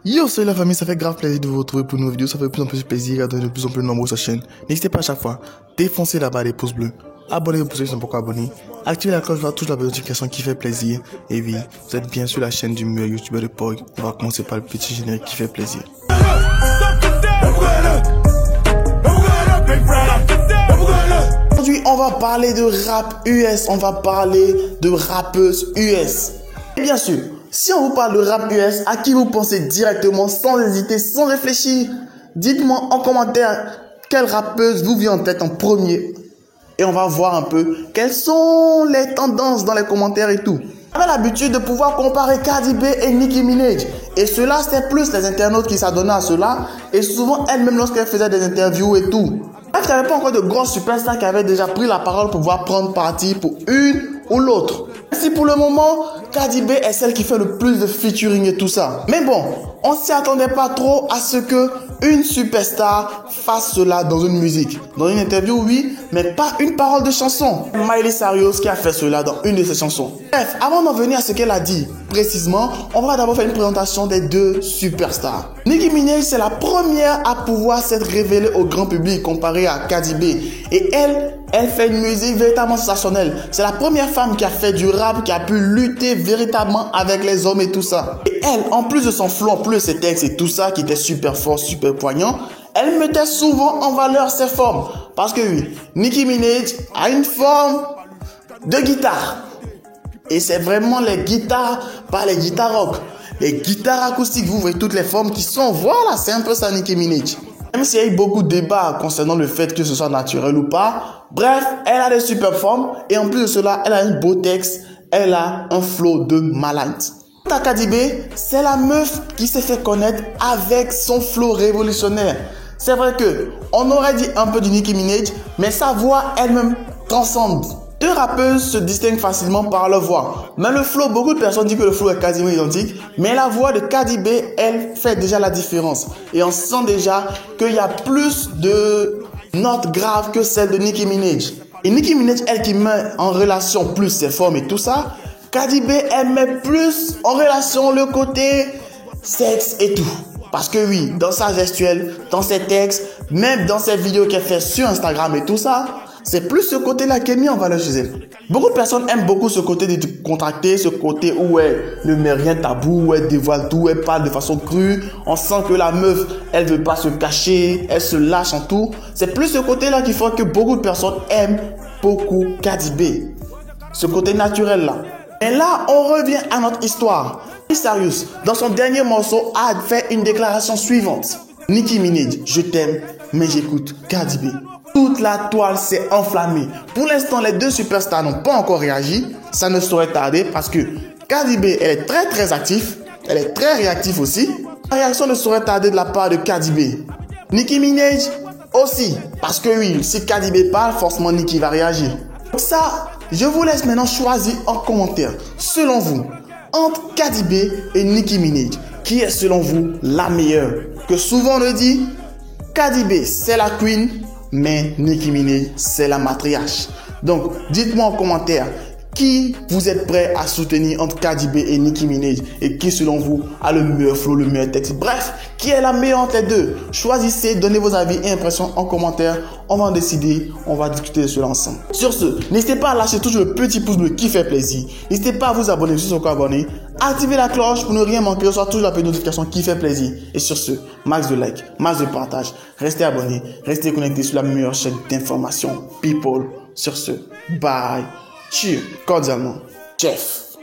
Yo, salut la famille, ça fait grave plaisir de vous retrouver pour une nouvelle vidéo. Ça fait de plus en plus plaisir de plus en plus nombreux sur la chaîne. N'hésitez pas à chaque fois, défoncez là-bas les pouces bleus. Abonnez-vous pour ceux qui sont pas encore abonnés. Activez la cloche pour toucher la notification qui fait plaisir. Et oui, vous êtes bien sur la chaîne du meilleur youtubeur de Pog. On va commencer par le petit générique qui fait plaisir. Aujourd'hui, on va parler de rap US. On va parler de rappeuses US. Et bien sûr, si on vous parle de rap US, à qui vous pensez directement, sans hésiter, sans réfléchir? Dites-moi en commentaire quelle rappeuse vous vient en tête en premier. Et on va voir un peu quelles sont les tendances dans les commentaires et tout. J'avais l'habitude de pouvoir comparer Cardi B et Nicki Minaj. Et cela, c'était plus les internautes qui s'adonnaient à cela. Et souvent, elle-même, lorsqu'elle faisait des interviews et tout. Bref, il n'y avait pas encore de grosses superstars qui avaient déjà pris la parole pour pouvoir prendre parti pour une ou l'autre. Ainsi, pour le moment, Cardi B est celle qui fait le plus de featuring et tout ça. Mais bon, on s'y attendait pas trop à ce que une superstar fasse cela dans une musique. Dans une interview, oui, mais pas une parole de chanson. Miley Cyrus qui a fait cela dans une de ses chansons. Bref, avant d'en venir à ce qu'elle a dit précisément, on va d'abord faire une présentation des deux superstars. Nicki Minaj, c'est la première à pouvoir s'être révélée au grand public comparée à Cardi B. Et elle fait une musique véritablement sensationnelle. C'est la première femme qui a fait du rap, qui a pu lutter véritablement avec les hommes et tout ça. Et elle, en plus de son flow, en plus de ses textes et tout ça, qui était super fort, super poignant, elle mettait souvent en valeur ses formes. Parce que oui, Nicki Minaj a une forme de guitare. Et c'est vraiment les guitares, pas les guitares rock. Les guitares acoustiques, vous voyez toutes les formes qui sont, voilà, c'est un peu ça Nicki Minaj. Même s'il y a eu beaucoup de débats concernant le fait que ce soit naturel ou pas, bref, elle a des super formes et en plus de cela, elle a un beau texte, elle a un flow de malade. Quant à Cardi B, c'est la meuf qui s'est fait connaître avec son flow révolutionnaire. C'est vrai que on aurait dit un peu du Nicki Minaj, mais sa voix elle-même transcende. Deux rappeuses se distinguent facilement par leur voix. Mais le flow, beaucoup de personnes disent que le flow est quasiment identique. Mais la voix de Cardi B, elle fait déjà la différence. Et on sent déjà qu'il y a plus de notes graves que celle de Nicki Minaj. Et Nicki Minaj, elle qui met en relation plus ses formes et tout ça. Cardi B, elle met plus en relation le côté sexe et tout. Parce que oui, dans sa gestuelle, dans ses textes, même dans ses vidéos qu'elle fait sur Instagram et tout ça, c'est plus ce côté-là qui est mis en valeur chez elle. Beaucoup de personnes aiment beaucoup ce côté de contracter, ce côté où elle ne met rien tabou, où elle dévoile tout, elle parle de façon crue. On sent que la meuf, elle veut pas se cacher, elle se lâche en tout. C'est plus ce côté-là qui fait que beaucoup de personnes aiment beaucoup Cardi B. Ce côté naturel-là. Et là, on revient à notre histoire. Miley Cyrus, dans son dernier morceau, a fait une déclaration suivante. Nicki Minaj, je t'aime, mais j'écoute Cardi B. Toute la toile s'est enflammée. Pour l'instant, les deux superstars n'ont pas encore réagi. Ça ne saurait tarder parce que Cardi B, elle est très active. Elle est très réactive aussi. La réaction ne saurait tarder de la part de Cardi B. Nicki Minaj aussi. Parce que oui, si Cardi B parle, forcément Nicki va réagir. Donc ça, je vous laisse maintenant choisir en commentaire. Selon vous, entre Cardi B et Nicki Minaj, qui est selon vous la meilleure? Que souvent on le dit, Cardi B, c'est la queen. Mais Nicki Minaj, c'est la matriarche. Donc, dites-moi en commentaire qui vous êtes prêt à soutenir entre Cardi B et Nicki Minaj et qui, selon vous, a le meilleur flow, le meilleur texte. Bref, qui est la meilleure entre les deux? Choisissez, donnez vos avis et impressions en commentaire. On va en décider, on va discuter de cela ensemble. Sur ce, n'hésitez pas à lâcher toujours le petit pouce bleu qui fait plaisir. N'hésitez pas à vous abonner si vous êtes encore abonné. Activez la cloche pour ne rien manquer, recevoir toujours la petite notification qui fait plaisir. Et sur ce, max de like, max de partage. Restez abonnés, restez connectés sur la meilleure chaîne d'information people. Sur ce, bye. Cheers, cordialement, Jeff.